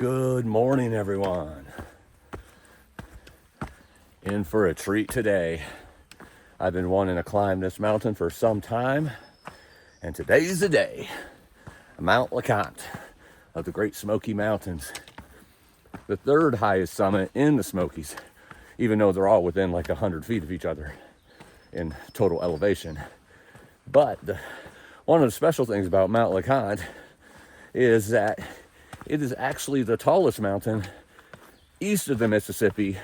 Good morning, everyone. In for a treat today. I've been wanting to climb this mountain for some time, and today's the day. Mount LeConte of the Great Smoky Mountains, the third highest summit in the Smokies, even though they're all within like 100 feet of each other in total elevation. But one of the special things about Mount LeConte is that it is actually the tallest mountain east of the Mississippi,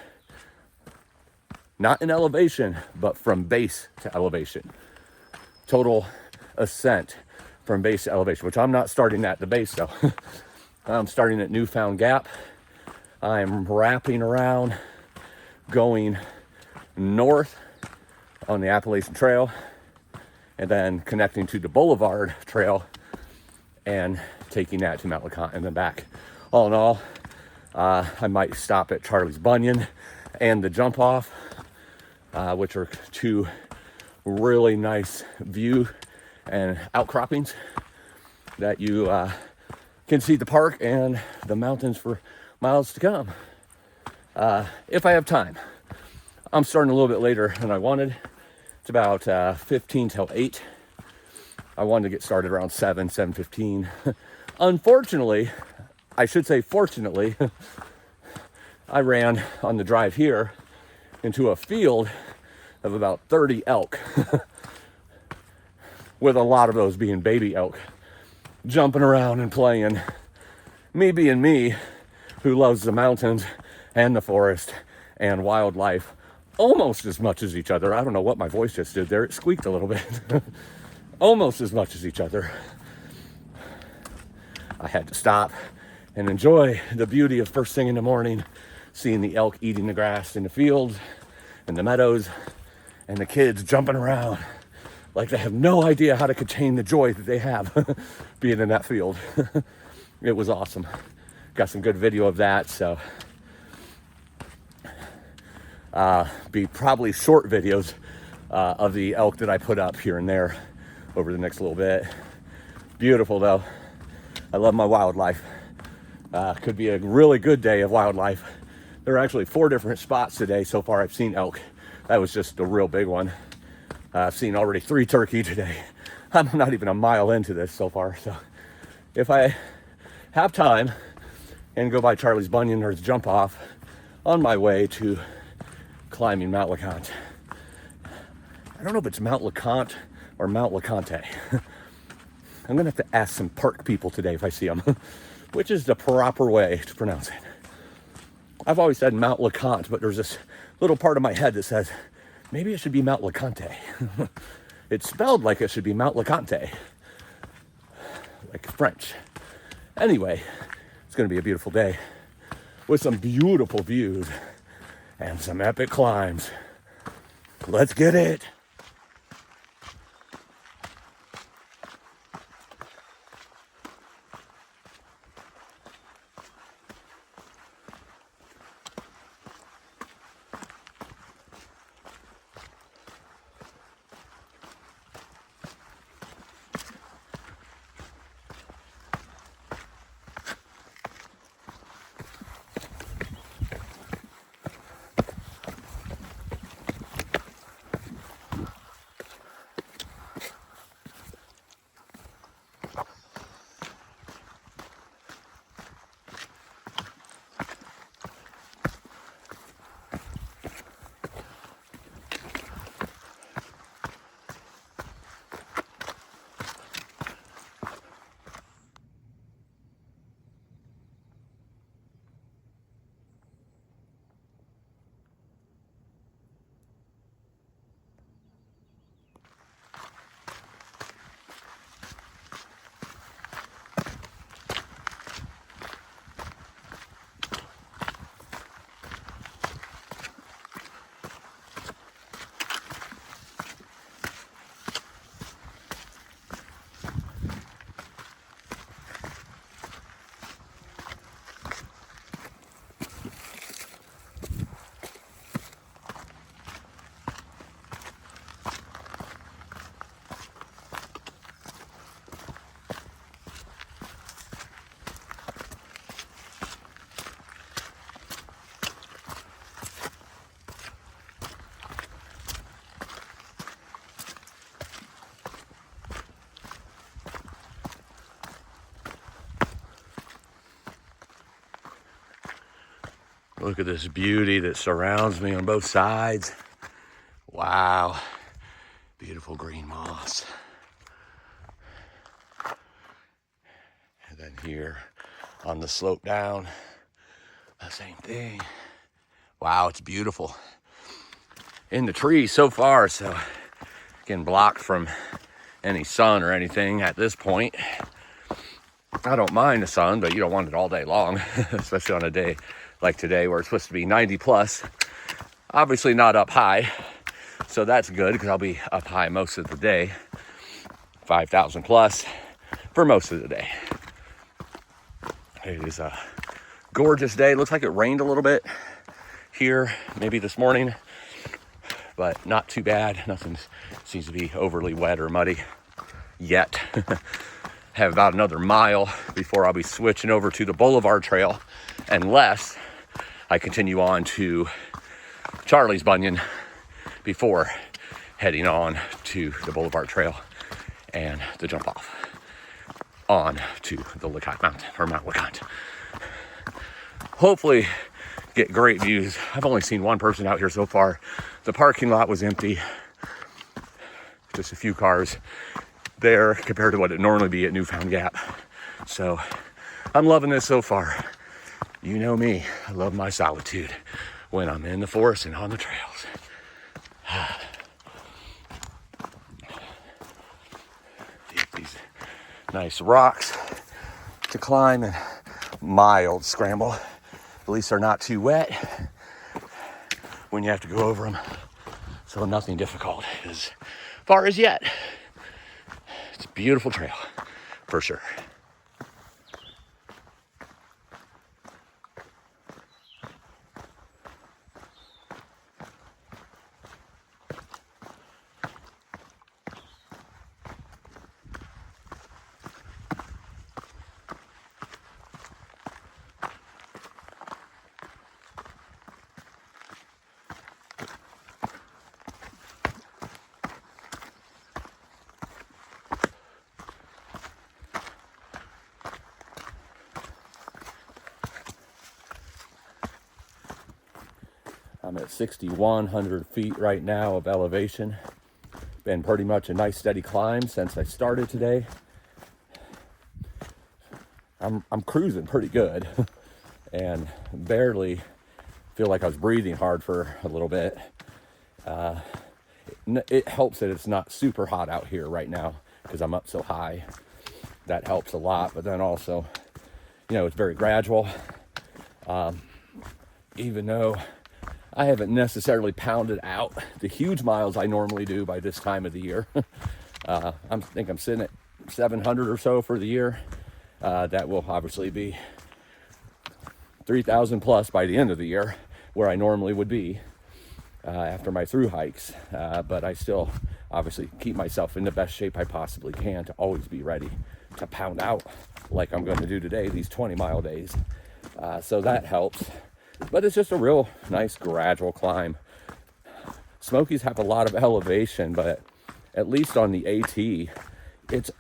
not in elevation, but from base to elevation. Total ascent from base to elevation, which I'm not starting at the base though. I'm starting at Newfound Gap. I'm wrapping around, going north on the Appalachian Trail, and then connecting to the Boulevard Trail and taking that to Mount LeConte and then back. All in all, I might stop at Charlie's Bunion and the Jumpoff, which are two really nice view and outcroppings that you can see the park and the mountains for miles to come. If I have time. I'm starting a little bit later than I wanted. It's about 15 till 8. I wanted to get started around 7:15. Unfortunately, I should say fortunately, I ran on the drive here into a field of about 30 elk, with a lot of those being baby elk, jumping around and playing. Me being me, who loves the mountains and the forest and wildlife almost as much as each other. I don't know what my voice just did there. It squeaked a little bit. Almost as much as each other. I had to stop and enjoy the beauty of first thing in the morning, seeing the elk eating the grass in the fields and the meadows, and the kids jumping around like they have no idea how to contain the joy that they have being in that field. It was awesome. Got some good video of that, so be probably short videos of the elk that I put up here and there over the next little bit. Beautiful though. I love my wildlife. Could be a really good day of wildlife. There are actually 4 different spots today so far I've seen elk. That was just a real big one. I've seen already 3 turkey today. I'm not even a mile into this so far. So if I have time and go by Charlie's Bunion or Jumpoff on my way to climbing Mount LeConte. I don't know if it's Mount LeConte or Mount LeConte. I'm gonna have to ask some park people today if I see them, which is the proper way to pronounce it. I've always said Mount LeConte, but there's this little part of my head that says, maybe it should be Mount LeConte. It's spelled like it should be Mount LeConte, like French. Anyway, it's gonna be a beautiful day with some beautiful views and some epic climbs. Let's get it. Look at this beauty that surrounds me on both sides. Wow. Beautiful green moss. And then here on the slope down, the same thing. Wow, it's beautiful. In the trees so far, so getting blocked from any sun or anything at this point. I don't mind the sun, but you don't want it all day long, especially on a day like today where it's supposed to be 90 plus. Obviously not up high, so that's good because I'll be up high most of the day. 5,000 plus for most of the day. It is a gorgeous day. It looks like it rained a little bit here, maybe this morning, but not too bad. Nothing seems to be overly wet or muddy yet. Have about another mile before I'll be switching over to the Boulevard Trail, unless I continue on to Charlie's Bunion before heading on to the Boulevard Trail and the Jumpoff on to the LeConte Mountain, or Mount LeConte. Hopefully get great views. I've only seen one person out here so far. The parking lot was empty. Just a few cars there compared to what it normally be at Newfound Gap. So I'm loving this so far. You know me, I love my solitude when I'm in the forest and on the trails. These nice rocks to climb and mild scramble. At least they're not too wet when you have to go over them. So nothing difficult as far as yet. It's a beautiful trail for sure. I'm at 6,100 feet right now of elevation. Been pretty much a nice steady climb since I started today. I'm cruising pretty good and barely feel like I was breathing hard for a little bit. It helps that it's not super hot out here right now because I'm up so high. That helps a lot, but then also, it's very gradual. Even though I haven't necessarily pounded out the huge miles I normally do by this time of the year. I think I'm sitting at 700 or so for the year. That will obviously be 3,000 plus by the end of the year, where I normally would be after my through hikes. But I still obviously keep myself in the best shape I possibly can to always be ready to pound out like I'm going to do today, these 20-mile days. So that helps. But it's just a real nice gradual climb. Smokies have a lot of elevation, but at least on the AT,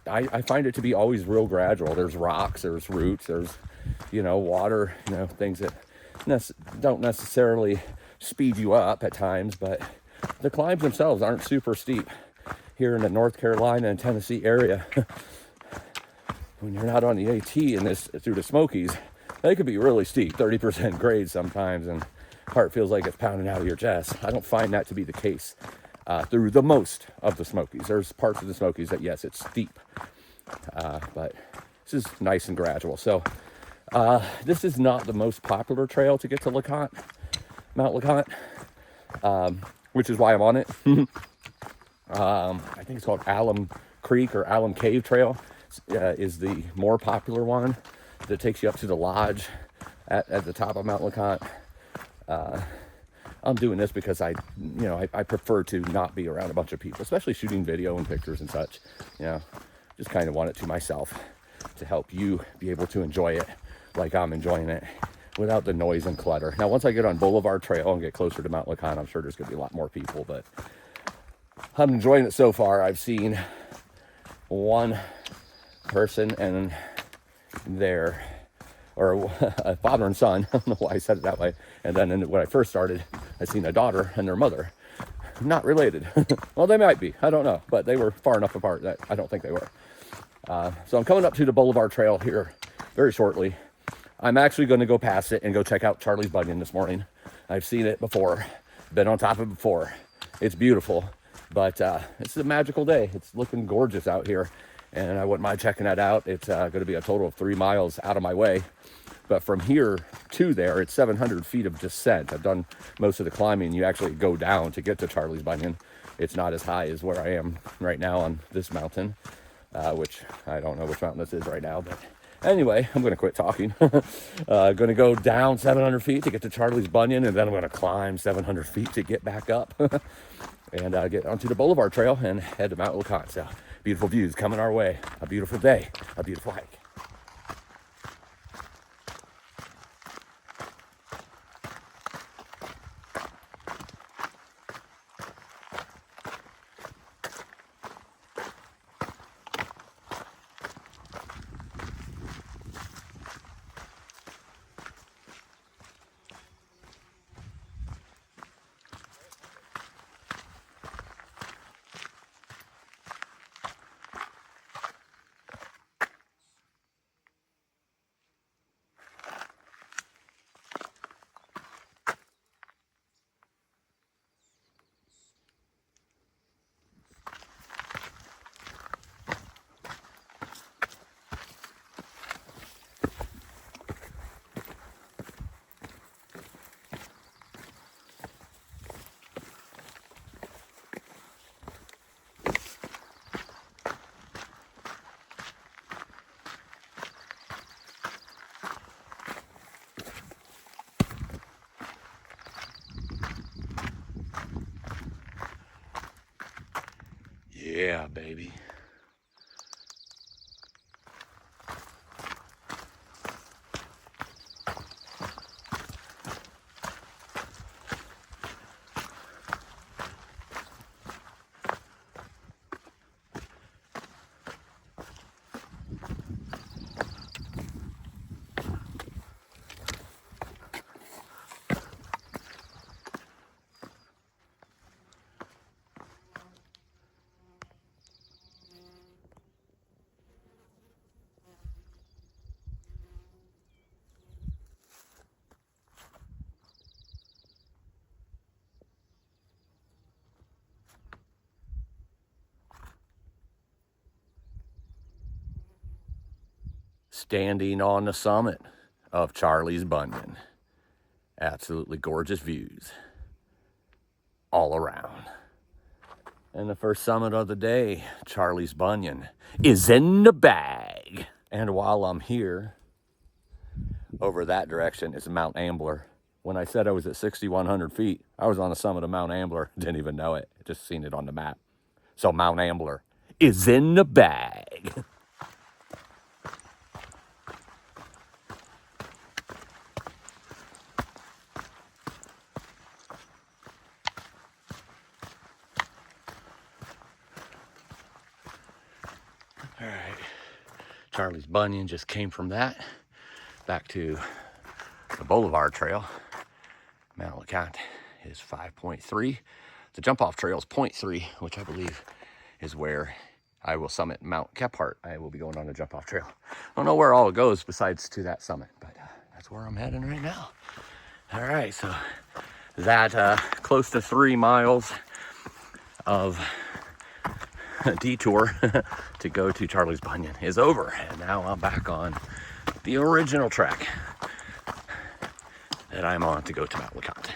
I find it to be always real gradual. There's rocks, there's roots, there's, water, things that don't necessarily speed you up at times, but the climbs themselves aren't super steep. Here in the North Carolina and Tennessee area, when you're not on the AT through the Smokies, they could be really steep, 30% grade sometimes, and heart feels like it's pounding out of your chest. I don't find that to be the case through the most of the Smokies. There's parts of the Smokies that, yes, it's steep, but this is nice and gradual. So this is not the most popular trail to get to LeConte, Mount LeConte, which is why I'm on it. I think it's called Alum Creek or Alum Cave Trail is the more popular one that takes you up to the lodge at the top of Mount LeConte. I'm doing this because I prefer to not be around a bunch of people, especially shooting video and pictures and such. Just kind of want it to myself to help you be able to enjoy it like I'm enjoying it without the noise and clutter. Now, once I get on Boulevard Trail and get closer to Mount LeConte, I'm sure there's going to be a lot more people, but I'm enjoying it so far. I've seen one person and their or a father and son. I don't know why I said it that way. And then when I first started, I seen a daughter and their mother. Not related. Well, they might be. I don't know. But they were far enough apart that I don't think they were. So I'm coming up to the Boulevard Trail here very shortly. I'm actually going to go past it and go check out Charlie's Bunion this morning. I've seen it before. Been on top of it before. It's beautiful. But it's a magical day. It's looking gorgeous out here. And I wouldn't mind checking that out. It's going to be a total of 3 miles out of my way. But from here to there, it's 700 feet of descent. I've done most of the climbing. You actually go down to get to Charlie's Bunion. It's not as high as where I am right now on this mountain, which I don't know which mountain this is right now. But anyway, I'm going to quit talking. Going to go down 700 feet to get to Charlie's Bunion, and then I'm going to climb 700 feet to get back up and get onto the Boulevard Trail and head to Mount LeConte. So beautiful views coming our way. A beautiful day, a beautiful hike. Yeah, baby. Standing on the summit of Charlie's Bunion. Absolutely gorgeous views all around. And the first summit of the day, Charlie's Bunion, is in the bag. And while I'm here, over that direction is Mount Ambler. When I said I was at 6,100 feet, I was on the summit of Mount Ambler. Didn't even know it. Just seen it on the map. So Mount Ambler is in the bag. All right, Charlie's Bunion just came from that back to the Boulevard Trail. Mount LeConte is 5.3. The Jumpoff Trail is 0.3, which I believe is where I will summit Mount Kephart. I will be going on the Jumpoff Trail. I don't know where all it goes besides to that summit, but that's where I'm heading right now. All right, so that close to 3 miles of detour to go to Charlie's Bunion is over, and now I'm back on the original track that I'm on to go to Mount LeConte.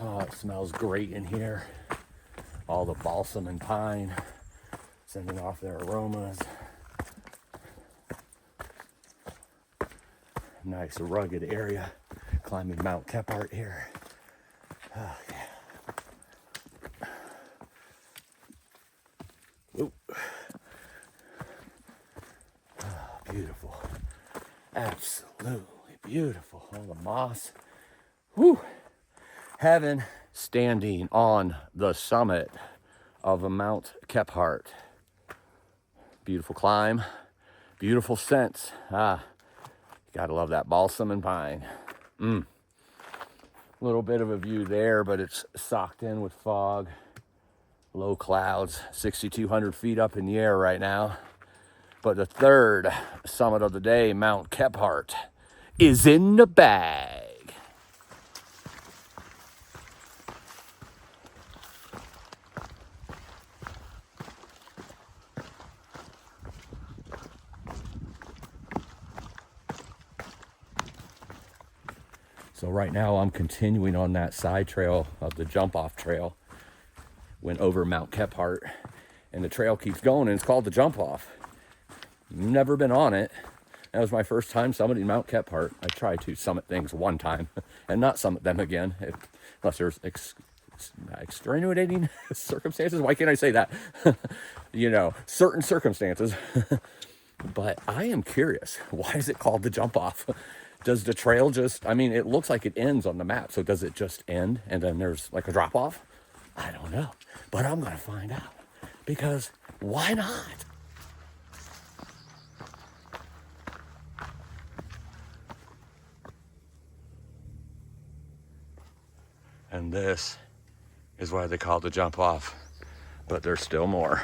Oh, it smells great in here. All the balsam and pine sending off their aromas. Nice rugged area. Climbing Mount Kephart here. Oh, yeah. beautiful. Absolutely beautiful. All the moss. Whew. Heaven. Standing on the summit of Mount Kephart. Beautiful climb. Beautiful scents. Ah, you gotta love that balsam and pine. Little bit of a view there, but it's socked in with fog. Low clouds, 6,200 feet up in the air right now. But the third summit of the day, Mount Kephart, is in the bag. So right now I'm continuing on that side trail of the Jumpoff trail. Went over Mount Kephart and the trail keeps going and it's called the Jumpoff. Never been on it. That was my first time summiting Mount Kephart. I tried to summit things one time and not summit them again, unless there's extenuating circumstances. Why can't I say that? You know, certain circumstances. But I am curious, why is it called the Jumpoff? Does the trail just, I mean, it looks like it ends on the map. So does it just end and then there's like a drop off? I don't know, but I'm going to find out because why not? And this is why they call it the Jumpoff, but there's still more.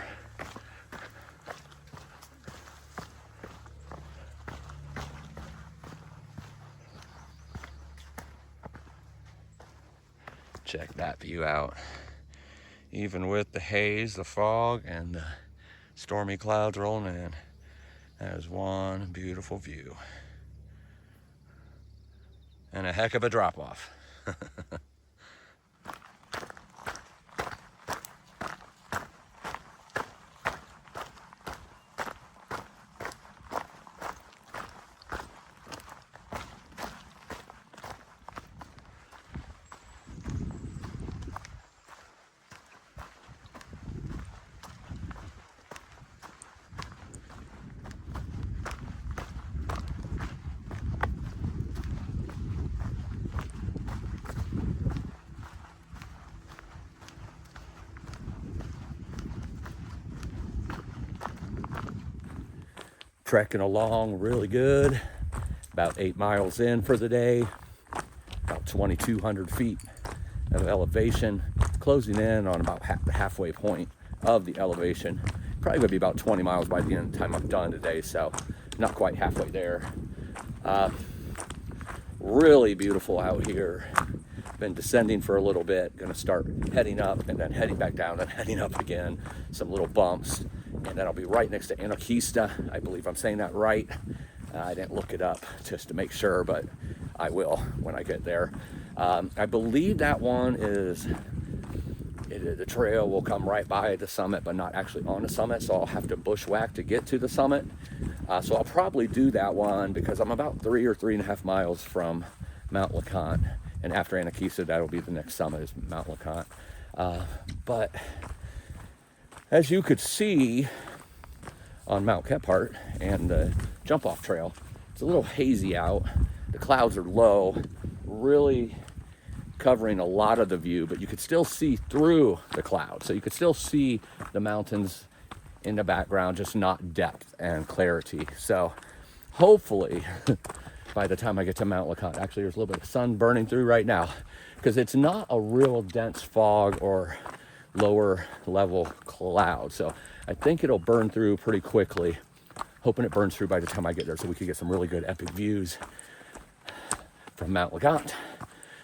Check that view out. Even with the haze, the fog, and the stormy clouds rolling in, that is one beautiful view. And a heck of a drop off. Trekking along really good. About 8 miles in for the day. About 2,200 feet of elevation. Closing in on about the halfway point of the elevation. Probably gonna be about 20 miles by the end of the time I'm done today, so not quite halfway there. Really beautiful out here. Been descending for a little bit. Gonna start heading up and then heading back down and heading up again. Some little bumps. And then I'll be right next to Anakeesta. I believe I'm saying that right. I didn't look it up just to make sure, but I will when I get there. I believe that one is, the trail will come right by the summit, but not actually on the summit, so I'll have to bushwhack to get to the summit. So I'll probably do that one because I'm about 3 or 3.5 miles from Mount LeConte. And after Anakeesta, that'll be the next summit is Mount LeConte. But as you could see on Mount Kephart and the Jumpoff trail, it's a little hazy out. The clouds are low, really covering a lot of the view, but you could still see through the clouds. So you could still see the mountains in the background, just not depth and clarity. So hopefully by the time I get to Mount LeConte, actually there's a little bit of sun burning through right now because it's not a real dense fog or lower level cloud. So I think it'll burn through pretty quickly. Hoping it burns through by the time I get there so we can get some really good epic views from Mount LeConte.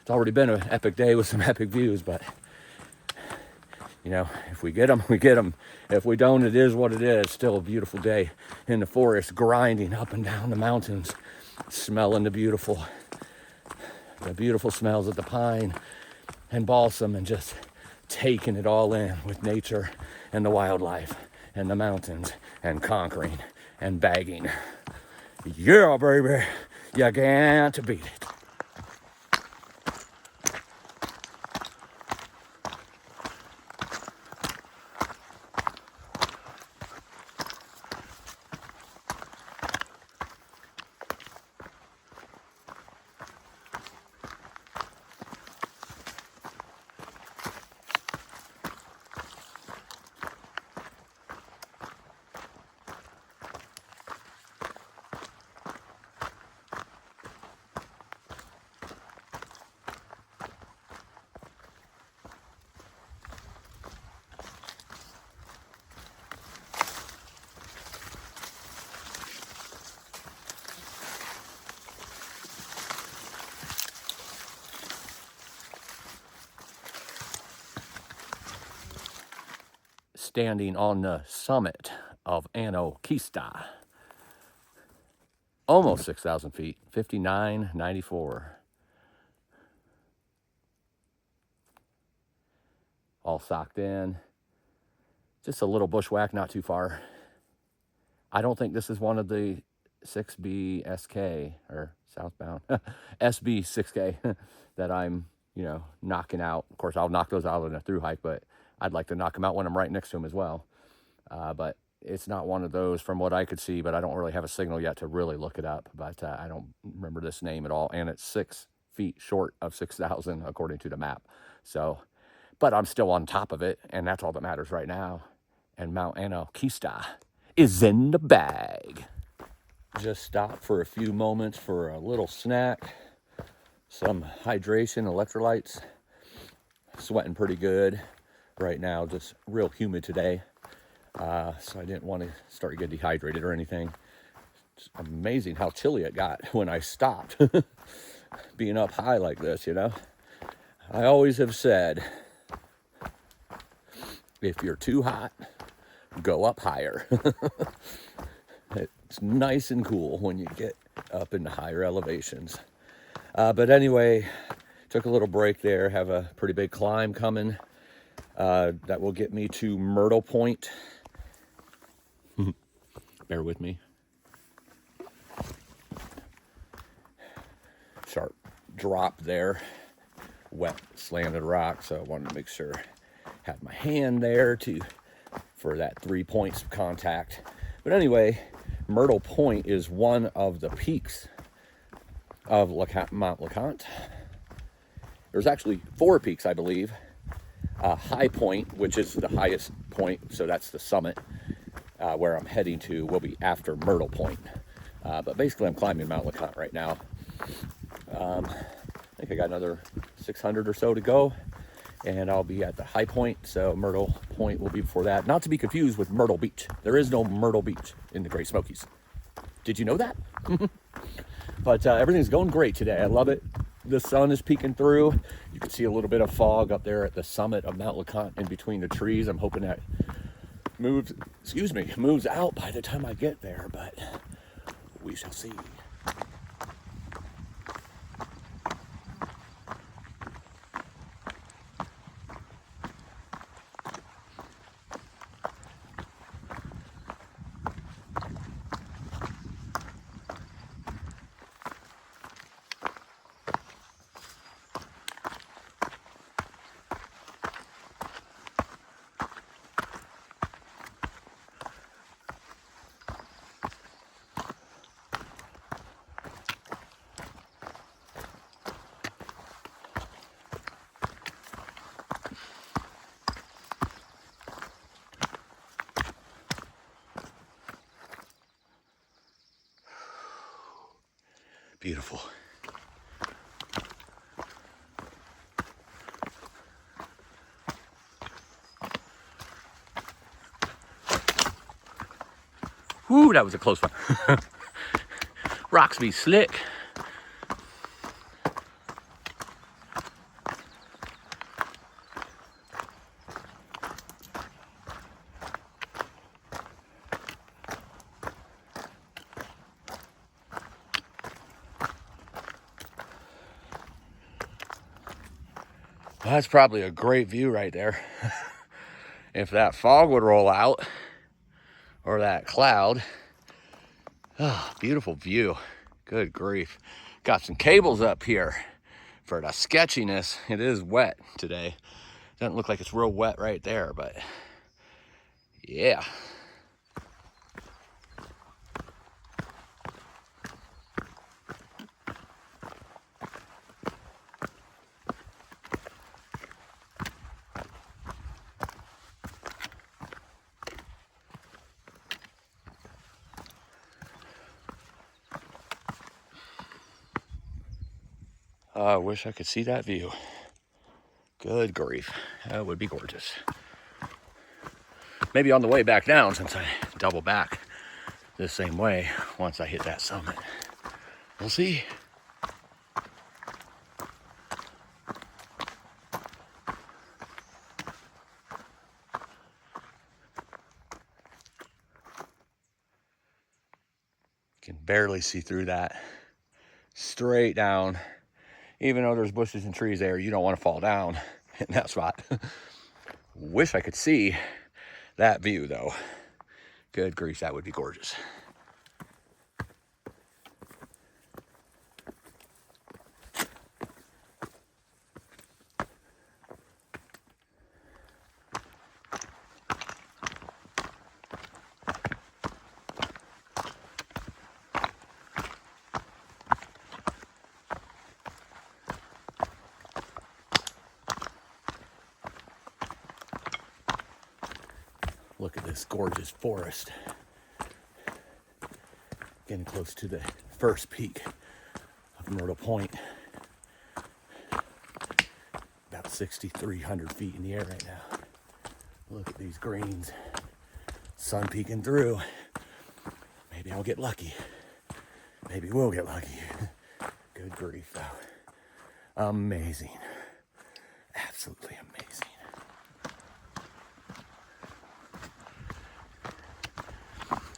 It's already been an epic day with some epic views, but you know, if we get them, we get them. If we don't, it is what it is. Still a beautiful day in the forest, grinding up and down the mountains, smelling the beautiful smells of the pine and balsam and just taking it all in with nature and the wildlife and the mountains and conquering and bagging. Yeah, baby, you can't beat it. standing on the summit of Anakeesta. Almost 6,000 feet, 5994. All socked in. Just a little bushwhack, not too far. I don't think this is one of the 6B-SK, or southbound, SB6K that I'm, knocking out. Of course, I'll knock those out in a through hike, but I'd like to knock them out when I'm right next to them as well. But it's not one of those from what I could see, but I don't really have a signal yet to really look it up. But I don't remember this name at all. And it's 6 feet short of 6,000 according to the map. So, but I'm still on top of it, and that's all that matters right now. And Mount Anakeesta is in the bag. Just stopped for a few moments for a little snack, some hydration, electrolytes. Sweating pretty good right now, just real humid today. So I didn't want to start to get dehydrated or anything. It's amazing how chilly it got when I stopped. Being up high like this, I always have said, if you're too hot, go up higher. It's nice and cool when you get up into higher elevations. But anyway, took a little break there, have a pretty big climb coming. That will get me to Myrtle Point. Bear with me. Sharp drop there. Wet, slanted rock, so I wanted to make sure I had my hand there for that 3 points of contact. But anyway, Myrtle Point is one of the peaks of Mount LeConte. There's actually 4 peaks, I believe. High Point, which is the highest point, so that's the summit where I'm heading to, will be after Myrtle Point. But basically, I'm climbing Mount LeConte right now. I think I got another 600 or so to go, and I'll be at the high point, so Myrtle Point will be before that. Not to be confused with Myrtle Beach. There is no Myrtle Beach in the Great Smokies. Did you know that? But everything's going great today. I love it. The sun is peeking through. You can see a little bit of fog up there at the summit of Mount LeConte in between the trees. I'm hoping that moves out by the time I get there, but we shall see. Beautiful. Whoo, that was a close one. Rocks be slick. That's probably a great view right there. If that fog would roll out, or that cloud. Oh, beautiful view. Good grief. Got some cables up here for the sketchiness. It is wet today. Doesn't look like it's real wet right there, but yeah. I wish I could see that view. Good grief. That would be gorgeous. Maybe on the way back down, since I double back the same way once I hit that summit. We'll see. Can barely see through that. Straight down. Even though there's bushes and trees there, you don't want to fall down in that spot. Wish I could see that view though. Good grief, that would be gorgeous. Look at this gorgeous forest. Getting close to the first peak of Myrtle Point. About 6,300 feet in the air right now. Look at these greens. Sun peeking through. Maybe I'll get lucky. Maybe we'll get lucky. Good grief though. Amazing. Absolutely amazing.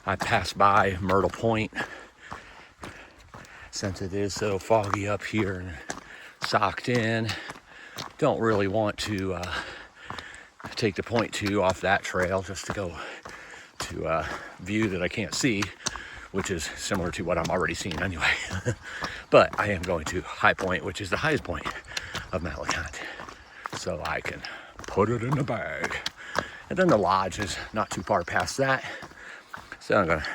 I passed by Myrtle Point since it is so foggy up here and socked in. Don't really want to take the point 2 off that trail just to go to a view that I can't see, which is similar to what I'm already seeing anyway. But I am going to High Point, which is the highest point of Mount LeConte, so I can put it in the bag. And then the lodge is not too far past that. So I'm gonna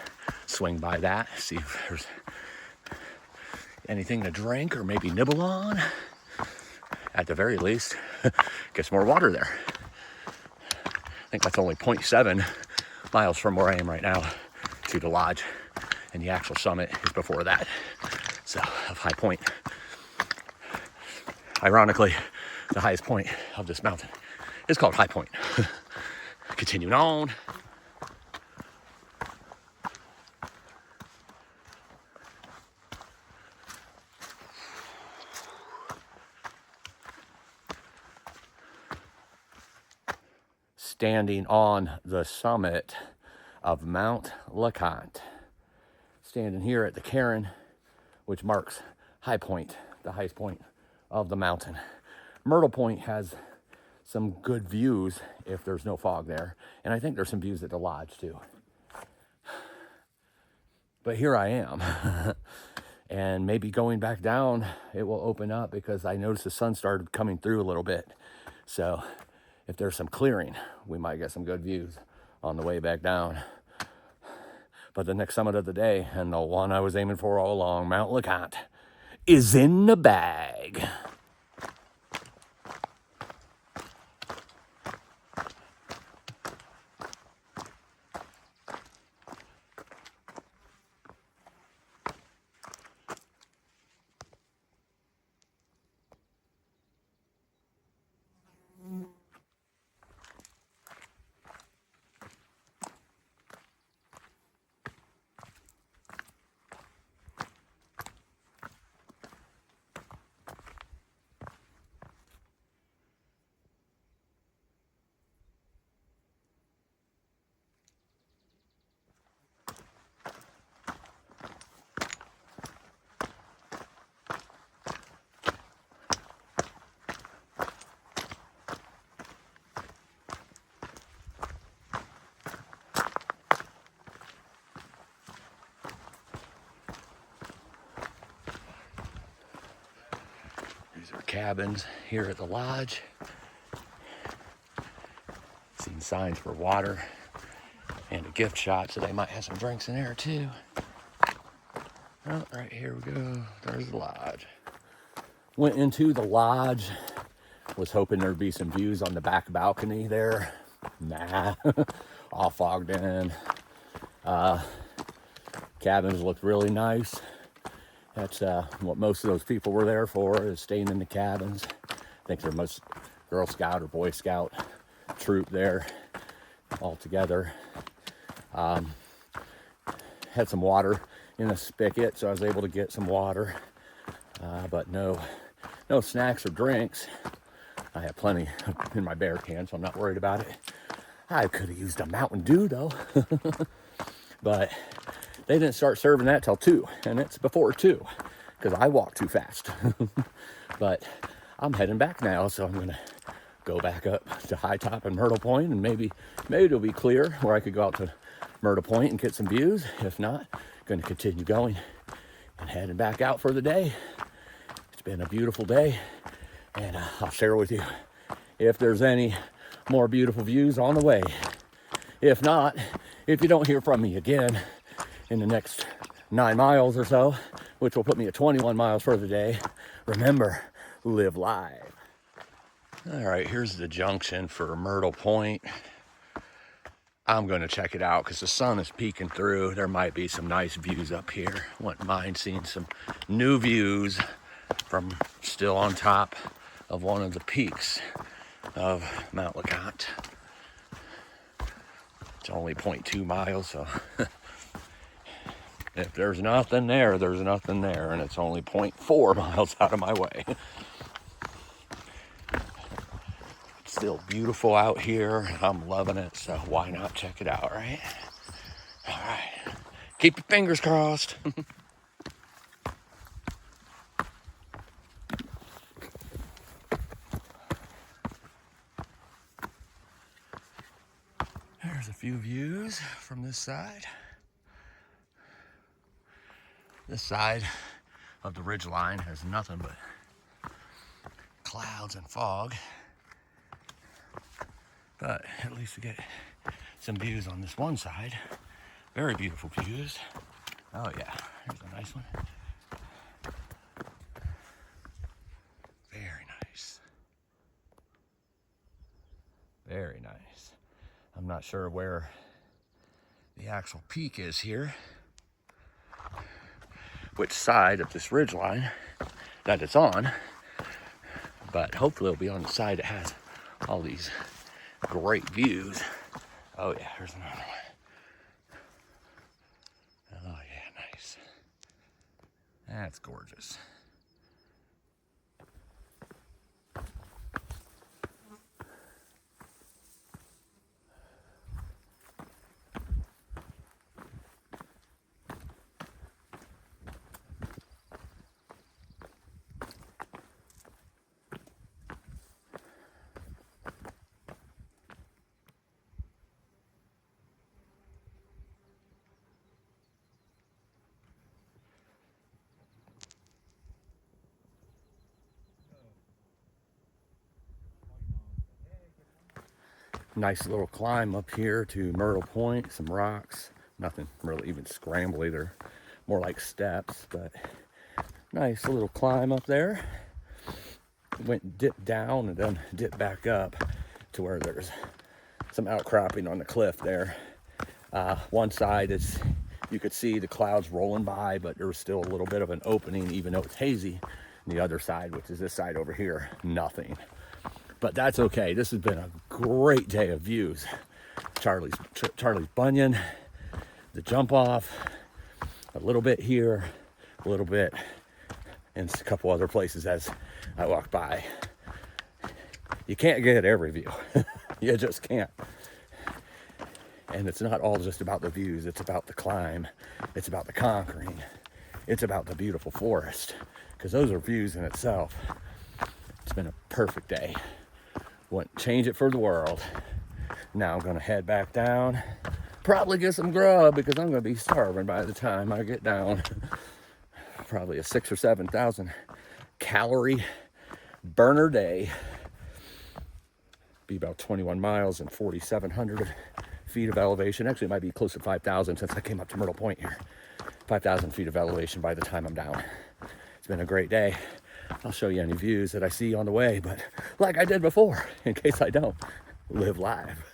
swing by that, see if there's anything to drink or maybe nibble on. At the very least, get some more water there. I think that's only 0.7 miles from where I am right now to the lodge, and the actual summit is before that. So, of High Point. Ironically, the highest point of this mountain is called High Point. Continuing on. Standing on the summit of Mount LeConte. Standing here at the cairn, which marks High Point, the highest point of the mountain. Myrtle Point has some good views if there's no fog there. And I think there's some views at the lodge too. But here I am. And maybe going back down, it will open up because I noticed the sun started coming through a little bit. So if there's some clearing, we might get some good views on the way back down. But the next summit of the day, and the one I was aiming for all along, Mount LeConte, is in the bag. These are cabins here at the lodge. Seen signs for water and a gift shop, so they might have some drinks in there too. Oh, right here we go. There's the lodge. Went into the lodge. Was hoping there'd be some views on the back balcony there. Nah, all fogged in. Cabins looked really nice. That's what most of those people were there for, is staying in the cabins. I think they're most Girl Scout or Boy Scout troop there all together. Had some water in a spigot, so I was able to get some water, but no snacks or drinks. I have plenty in my bear can, so I'm not worried about it. I could have used a Mountain Dew though. But They didn't start serving that till 2, and it's before 2 because I walk too fast. But I'm heading back now, so I'm gonna go back up to High Top and Myrtle Point, and maybe it'll be clear where I could go out to Myrtle Point and get some views. If not, gonna continue going and heading back out for the day. It's been a beautiful day, and I'll share with you if there's any more beautiful views on the way. If not, if you don't hear from me again in the next 9 miles or so, which will put me at 21 miles for the day, remember, live live. All right, here's the junction for Myrtle Point. I'm going to check it out because the sun is peeking through. There might be some nice views up here. Wouldn't mind seeing some new views from still on top of one of the peaks of Mount LeConte. It's only 0.2 miles, so if there's nothing there, there's nothing there, and it's only 0.4 miles out of my way. It's still beautiful out here. I'm loving it, so why not check it out, right? All right. Keep your fingers crossed. There's a few views from this side. This side of the ridge line has nothing but clouds and fog. But at least we get some views on this one side. Very beautiful views. Oh yeah, here's a nice one. Very nice. Very nice. I'm not sure where the actual peak is here, which side of this ridge line that it's on, but hopefully it'll be on the side that has all these great views. Oh yeah, here's another one. Oh yeah, nice. That's gorgeous. Nice little climb up here to Myrtle Point, some rocks, nothing really even scrambly, they're more like steps, but nice little climb up there. Went dip down and then dip back up to where there's some outcropping on the cliff there. One side is, you could see the clouds rolling by, but there was still a little bit of an opening even though it's hazy. And the other side, which is this side over here, nothing. But that's okay. This has been a great day of views. Charlie's Bunion, the Jumpoff, a little bit here, a little bit in a couple other places as I walk by. You can't get every view. You just can't. And it's not all just about the views. It's about the climb. It's about the conquering. It's about the beautiful forest, because those are views in itself. It's been a perfect day. Wouldn't change it for the world. Now I'm gonna head back down, probably get some grub because I'm gonna be starving by the time I get down. Probably a 6,000 or 7,000 calorie burner day. Be about 21 miles and 4,700 feet of elevation. Actually, it might be close to 5,000 since I came up to Myrtle Point here. 5,000 feet of elevation by the time I'm down. It's been a great day. I'll show you any views that I see on the way, but like I did before, in case I don't, live live.